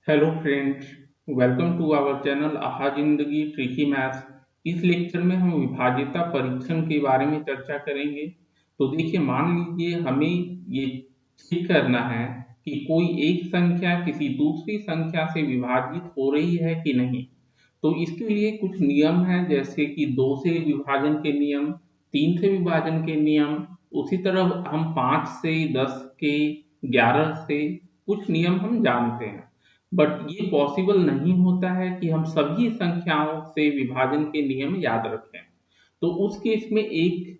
Hello friends, welcome to our channel आहा जिंदगी tricky maths. इस लेक्चर में हम विभाज्यता परीक्षण के बारे में चर्चा करेंगे। तो देखिए, मान लीजिए हमें ये चेक करना है कि कोई एक संख्या किसी दूसरी संख्या से विभाजित हो रही है कि नहीं। तो इसके लिए कुछ नियम हैं, जैसे कि 2 से विभाजन के नियम, 3 से विभाजन के नियम। उसी तरह हम 5 से, 10 के, 11 से कुछ नियम हम जानते हैं। बट ये पॉसिबल नहीं होता है कि हम सभी संख्याओं से विभाजन के नियम याद रखें। तो उस केस में एक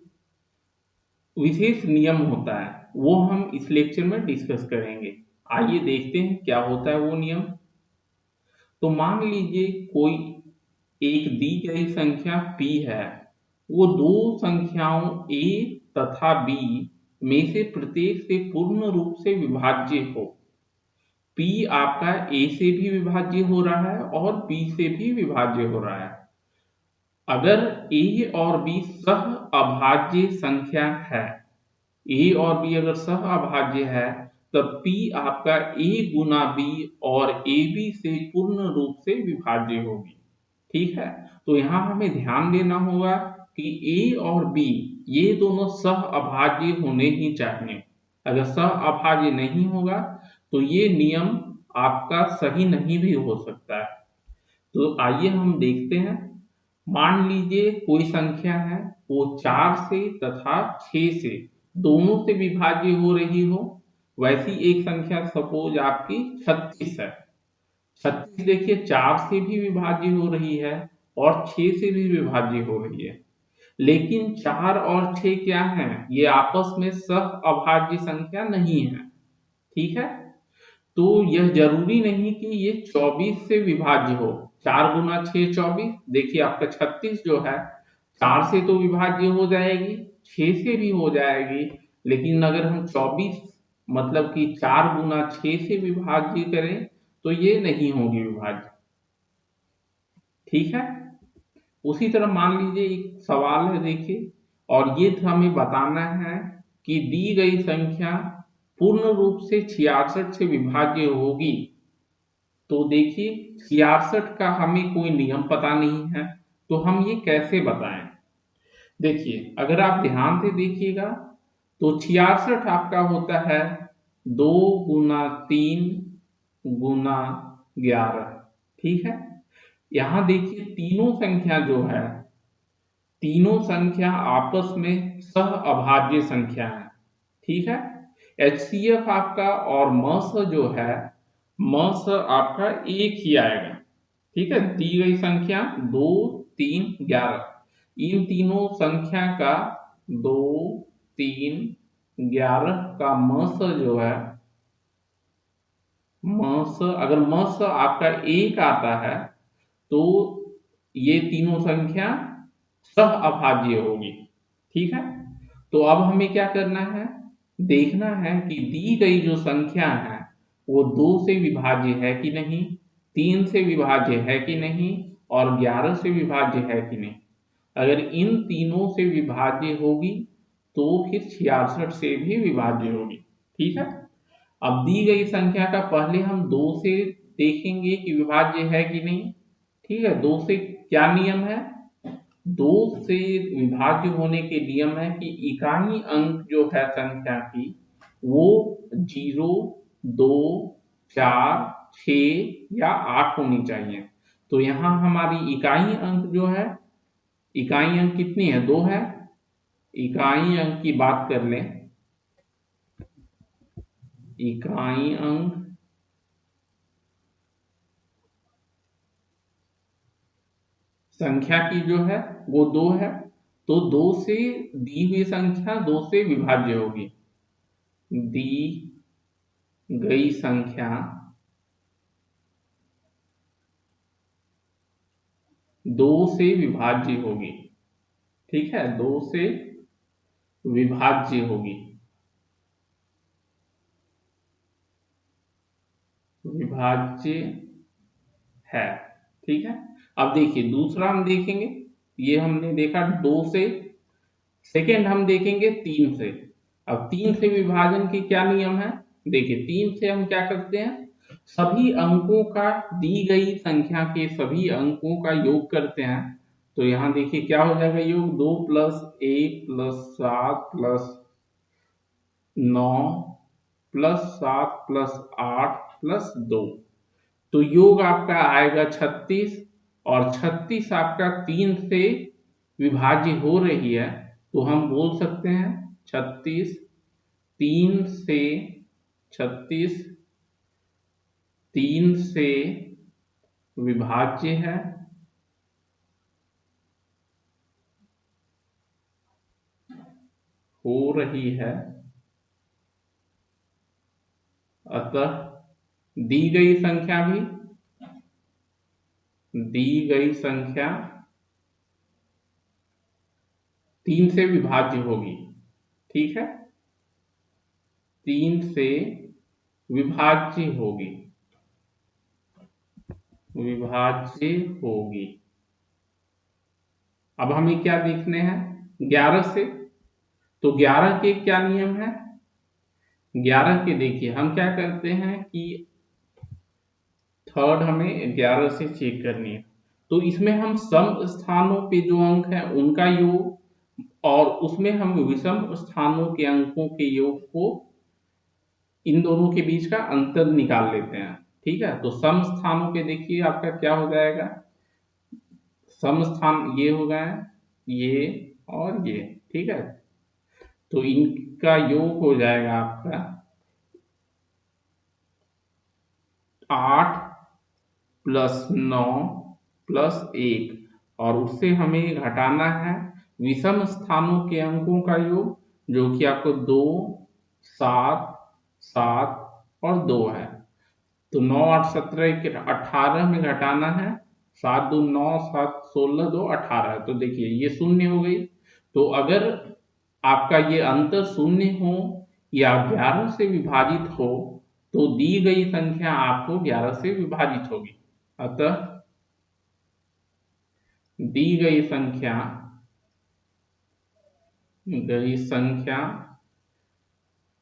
विशेष नियम होता है, वो हम इस लेक्चर में डिस्कस करेंगे। आइए देखते हैं क्या होता है वो नियम। तो मान लीजिए कोई एक दी गई संख्या p है, वो दो संख्याओं a तथा b में से प्रत्येक से पूर्ण रूप से विभाज्य हो। p आपका a से भी विभाज्य हो रहा है और b से भी विभाज्य हो रहा है। अगर a और b सह अभाज्य संख्या है, a और b अगर सह अभाज्य है, तब p आपका a गुना b और ab से पूर्ण रूप से विभाज्य होगी। ठीक है, तो यहाँ हमें ध्यान देना होगा कि a और b ये दोनों सह अभाज्य होने ही चाहिए। अगर सह अभाज्य नहीं होगा तो ये नियम आपका सही नहीं भी हो सकता है। तो आइए हम देखते हैं। मान लीजिए कोई संख्या है, वो 4 से तथा 6 से दोनों से विभाज्य हो रही हो। वैसी एक संख्या सपोज आपकी 36 है। 36 देखिए 4 से भी विभाज्य हो रही है और 6 से भी विभाज्य हो रही है। लेकिन 4 और 6 क्या है, ये आपस में सह अभाज्य संख्या नहीं है। ठीक है, तो यह जरूरी नहीं कि ये 24 से विभाज्य हो। 4 गुना 6 24, देखिए आपका 36 जो है 4 से तो विभाज्य हो जाएगी, 6 से भी हो जाएगी। लेकिन अगर हम 24 मतलब कि 4 गुना 6 से विभाज्य करें तो ये नहीं होगी विभाज्य। ठीक है, उसी तरह मान लीजिए एक सवाल है, देखिए, और ये हमें बताना है कि दी गई संख्या पूर्ण रूप से 66 से विभाज्य होगी। तो देखिए 66 का हमें कोई नियम पता नहीं है, तो हम ये कैसे बताएं। देखिए अगर आप ध्यान से देखिएगा तो 66 आपका होता है 2 गुना 3 गुना 11। ठीक है, यहाँ देखिए तीनों संख्या जो है, तीनों संख्या आपस में सह अभाज्य संख्या है। ठीक है, HCF आपका और मस जो है, मस आपका एक ही आएगा। ठीक है, दी गई संख्या 2 3 11, इन तीनों संख्या का 2 3 11 का मस जो है, मस अगर मस आपका एक आता है तो ये तीनों संख्या सह अभाज्य होगी। ठीक है, तो अब हमें क्या करना है, देखना है कि दी गई जो संख्या है वो 2 से विभाज्य है कि नहीं, 3 से विभाज्य है कि नहीं, और 11 से विभाज्य है कि नहीं। अगर इन तीनों से विभाज्य होगी तो फिर 66 से भी विभाज्य होगी। ठीक है, अब दी गई संख्या का पहले हम 2 से देखेंगे कि विभाज्य है कि नहीं। ठीक है, 2 से क्या नियम है, 2 से विभाज्य होने के नियम है कि इकाई अंक जो है संख्या की, वो 0 2 4 6 या 8 होनी चाहिए। तो यहाँ हमारी इकाई अंक जो है, इकाई अंक कितनी है, 2 है। इकाई अंक की बात कर लें, इकाई अंक संख्या की जो है वो 2 है। तो 2 से दी हुई संख्या 2 से विभाज्य होगी। दी गई संख्या 2 से विभाज्य होगी। ठीक है, 2 से विभाज्य होगी, विभाज्य है। ठीक है, अब देखिए दूसरा हम देखेंगे, ये हमने देखा 2 से। सेकेंड हम देखेंगे 3 से। अब 3 से विभाजन के क्या नियम है, देखिए 3 से हम क्या करते हैं, सभी अंकों का, दी गई संख्या के सभी अंकों का योग करते हैं। तो यहाँ देखिए क्या हो जाएगा योग, 2 + 1 + 7 + 9 + 7 + 8 + 2। तो योग आपका आएगा 36, और 36 आपका 3 से विभाज्य हो रही है, तो हम बोल सकते हैं 36 3 से 36 3 से विभाज्य है, हो रही है। अतः दी गई संख्या भी, दी गई संख्या 3 से विभाज्य होगी। ठीक है, 3 से विभाज्य होगी, विभाज्य होगी। अब हमें क्या देखने हैं, 11 से। तो 11 के क्या नियम है, 11 के देखिए हम क्या करते हैं कि थर्ड हमें 11 से चेक करनी है। तो इसमें हम सम स्थानों पे जो अंक है उनका योग, और उसमें हम विषम स्थानों के अंकों के योग को, इन दोनों के बीच का अंतर निकाल लेते हैं। ठीक है, तो सम स्थानों के देखिए आपका क्या हो जाएगा, सम स्थान ये हो गए, ये और ये। ठीक है, तो इनका योग हो जाएगा आपका 8 + 9 + 1, और उससे हमें घटाना है विषम स्थानों के अंकों का योग, जो कि आपको 2 7 7 और 2 है। तो 9 8 17 के 18 में घटाना है, 7 2 9 7 16 2 18। तो देखिए ये शून्य हो गई। तो अगर आपका ये अंतर शून्य हो या 11 से विभाजित हो, तो दी गई संख्या आपको 11 से विभाजित होगी। अतः दी गई संख्या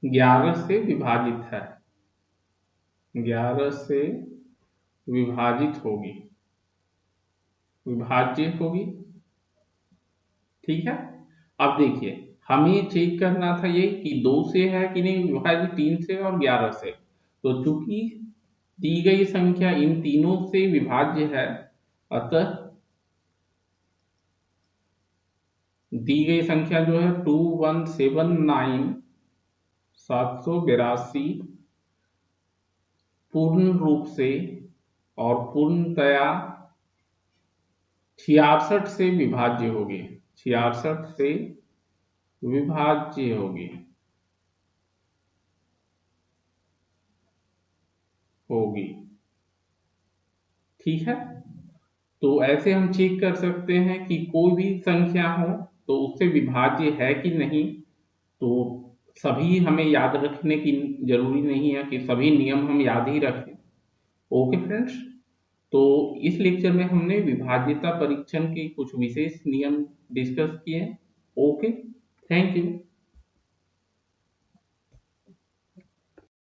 11 से विभाजित है, 11 से विभाजित होगी, विभाज्य होगी। ठीक है, अब देखिए हमें चेक करना था ये कि 2 से है कि नहीं विभाज्य, 3 से और 11 से। तो चूंकि दी गई संख्या इन तीनों से विभाज्य है, अतः दी गई संख्या जो है 2179 782 पूर्ण रूप से और पूर्णतया 66 से विभाज्य होगी, 66 से विभाज्य होगी। ठीक है, तो ऐसे हम चेक कर सकते हैं कि कोई भी संख्या हो तो उससे विभाज्य है कि नहीं। तो सभी हमें याद रखने की जरूरी नहीं है कि सभी नियम हम याद ही रखें। ओके फ्रेंड्स, तो इस लेक्चर में हमने विभाज्यता परीक्षण के कुछ विशेष नियम डिस्कस किए। Okay, thank you.